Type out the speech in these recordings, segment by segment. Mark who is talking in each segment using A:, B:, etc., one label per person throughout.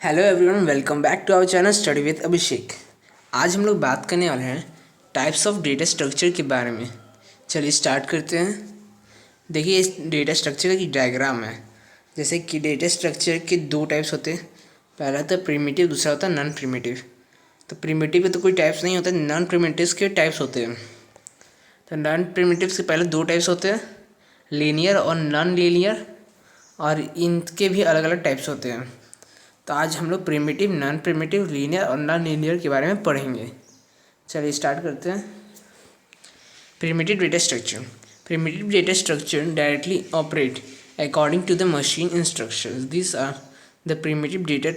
A: Hello everyone, welcome back to our channel study with Abhishek. आज हम लोग बात करने वाले हैं टाइप्स ऑफ डेटा स्ट्रक्चर के बारे में। चलिए स्टार्ट करते हैं। देखिए, इस डेटा स्ट्रक्चर की डायग्राम है। जैसे कि डेटा स्ट्रक्चर के दो टाइप्स होते हैं। पहला होता है प्रिमिटिव, दूसरा होता है नॉन प्रिमिटिव। तो प्रिमिटिव के तो कोई टाइप्स नहीं होते, नॉन प्रिमिटिव के टाइप्स होते हैं। तो नॉन प्रिमिटिव से पहले दो टाइप्स होते हैं, लीनियर और नॉन लीनियर, और इनके भी अलग अलग टाइप्स होते हैं। तो आज हम लोग प्रिमिटिव, नॉन प्रिमिटिव, लीनियर और नॉन लीनियर के बारे में पढ़ेंगे। चलिए स्टार्ट करते हैं। Primitive data structure. Primitive data structure directly operate according to the machine instructions. These are the primitive data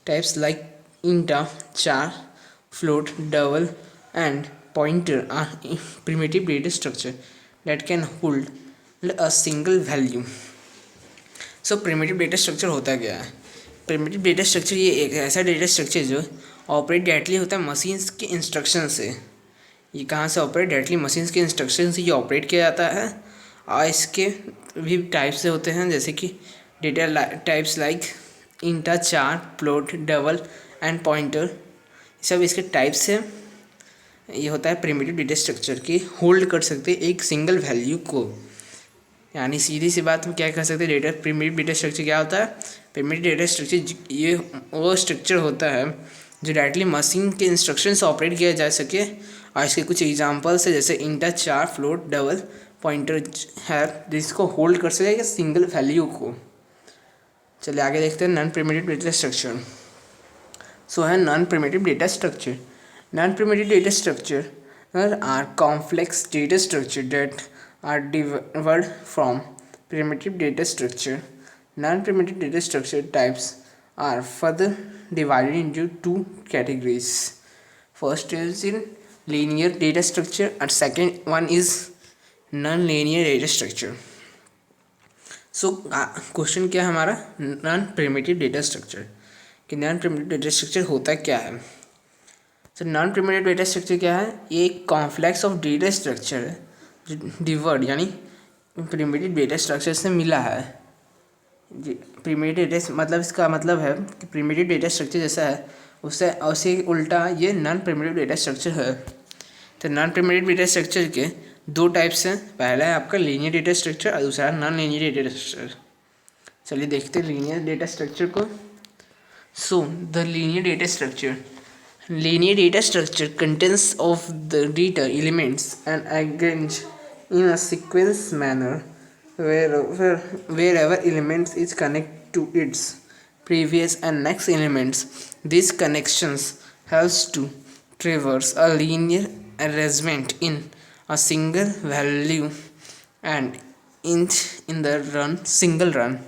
A: types like integer, char, float, double, and pointer are primitive data structure that can hold a single value. So primitive data structure होता क्या है? Primitive data structure ये एक ऐसा data structure जो operate directly होता है machines के इंस्ट्रक्शन से। ये कहाँ से ऑपरेट? डायरेक्टली मशीन्स के इंस्ट्रक्शन से ये ऑपरेट किया जाता है। और इसके भी टाइप्स से होते हैं, जैसे कि डेटा टाइप्स लाइक इंटा, चार, फ्लोट, डबल एंड पॉइंटर, सब इसके टाइप्स हैं। ये होता है प्रिमिटिव डेटा स्ट्रक्चर की होल्ड कर सकते एक सिंगल वैल्यू को। यानी सीधी सी बात हम क्या कर सकते हैं, डेटा प्रिमिटिव डेटा स्ट्रक्चर क्या होता है? प्रिमिटिव डेटा स्ट्रक्चर ये वो स्ट्रक्चर होता है जो डायरेक्टली मशीन के इंस्ट्रक्शन से ऑपरेट किया जा सके। और इसके कुछ एग्जांपल्स है, जैसे इंटर, चार, फ्लोट, डबल, पॉइंटर है, जिसको होल्ड कर सके सिंगल वैल्यू को। चलिए आगे देखते हैं non primitive data structure. So है non primitive data structure. Non primitive data structure are complex data structure that are derived from primitive data structure. Non-primitive data structure types are further divided into two categories. First is in linear data structure and second one is non-linear data structure. So question क्या है हमारा? Non primitive data structure कि non primitive data structure होता क्या है। तो non primitive data structure क्या है? ये एक कॉम्प्लेक्स ऑफ डेटा स्ट्रक्चर है डिवर्ड यानी प्रिमिटिव डेटा स्ट्रक्चर से मिला है। प्रिमिटिव डेटा मतलब इसका मतलब है कि प्रिमिटिव डेटा स्ट्रक्चर जैसा है उससे उल्टा ये नॉन प्रिमिटिव डेटा स्ट्रक्चर है। तो नॉन प्रिमिटिव डेटा स्ट्रक्चर के दो टाइप्स हैं। पहला है आपका लीनियर डेटा स्ट्रक्चर और दूसरा नॉन लीनियर डेटा स्ट्रक्चर। चलिए देखते हैं लीनियर डेटा स्ट्रक्चर को। So the linear data structure. Linear data structure contains of the data elements and arranged in a sequence manner wherever elements is connected to its previous and next elements. These connections helps to traverse a linear arrangement in a single value and in the single run.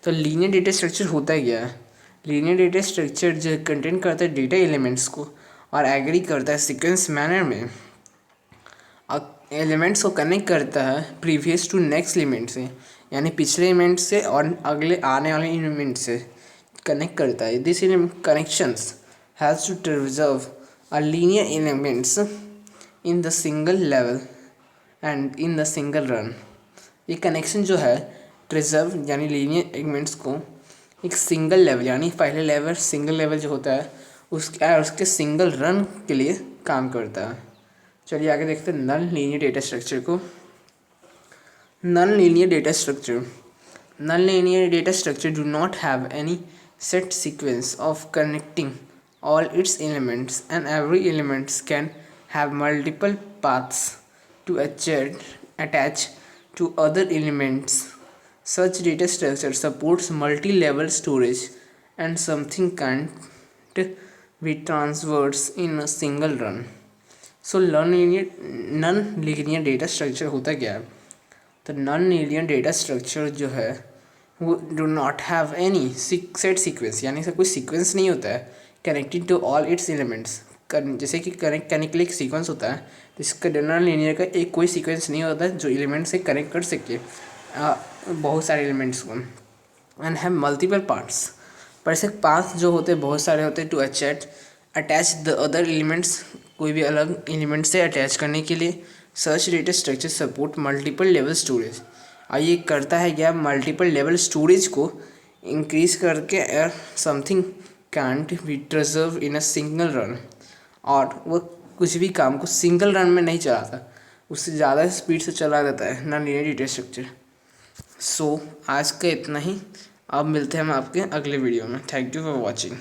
A: तो linear data structure होता क्या है? Linear data structure जो contain करता है data elements को और agree करता है सीक्वेंस मैनर में, एलिमेंट्स को कनेक्ट करता है प्रीवियस टू नेक्स्ट एलिमेंट से, यानी पिछले एलिमेंट से और अगले आने वाले एलिमेंट से कनेक्ट करता है। This connections has to preserve a linear elements in the single level and in the single run. ये कनेक्शन जो है प्रिजर्व यानी लीनियर एलिमेंट्स को एक सिंगल लेवल यानी पहले लेवल सिंगल लेवल जो होता है उसके सिंगल रन के लिए काम करता है। चलिए आगे देखते हैं नॉन लीनियर डेटा स्ट्रक्चर को। Non linear data structure. Non linear data structure do not have any set sequence of connecting all its elements, and every elements can have multiple paths to attach to other elements. Such data structure supports multi-level storage and something can't be transversed in a single run. So non-linear data structure होता क्या है? तो non-linear data structure जो है वो do not have any set sequence, यानी इसका कोई सीक्वेंस नहीं होता है connected to all its elements. जैसे कि कनेक्ट करने के लिए एक सीक्वेंस होता है, तो इसका नॉन लीनियर का एक कोई सीक्वेंस नहीं होता है जो एलिमेंट से कनेक्ट कर सके बहुत सारे एलिमेंट्स को। एंड हैव मल्टीपल पार्ट्स, पर ऐसे पार्ट्स जो होते हैं बहुत सारे होते हैं to attach the other elements, कोई भी अलग एलिमेंट से अटैच करने के लिए। Search data structure support multiple level storage, और ये करता है क्या? मल्टीपल लेवल स्टोरेज को इंक्रीज करके something can't be preserve in a single run, और वो कुछ भी काम को सिंगल रन में नहीं चलाता, उससे ज़्यादा स्पीड से चला देता है नॉन लीनियर डेटा स्ट्रक्चर। सो आज का इतना ही। अब मिलते हैं हम आपके अगले वीडियो में। Thank you for watching.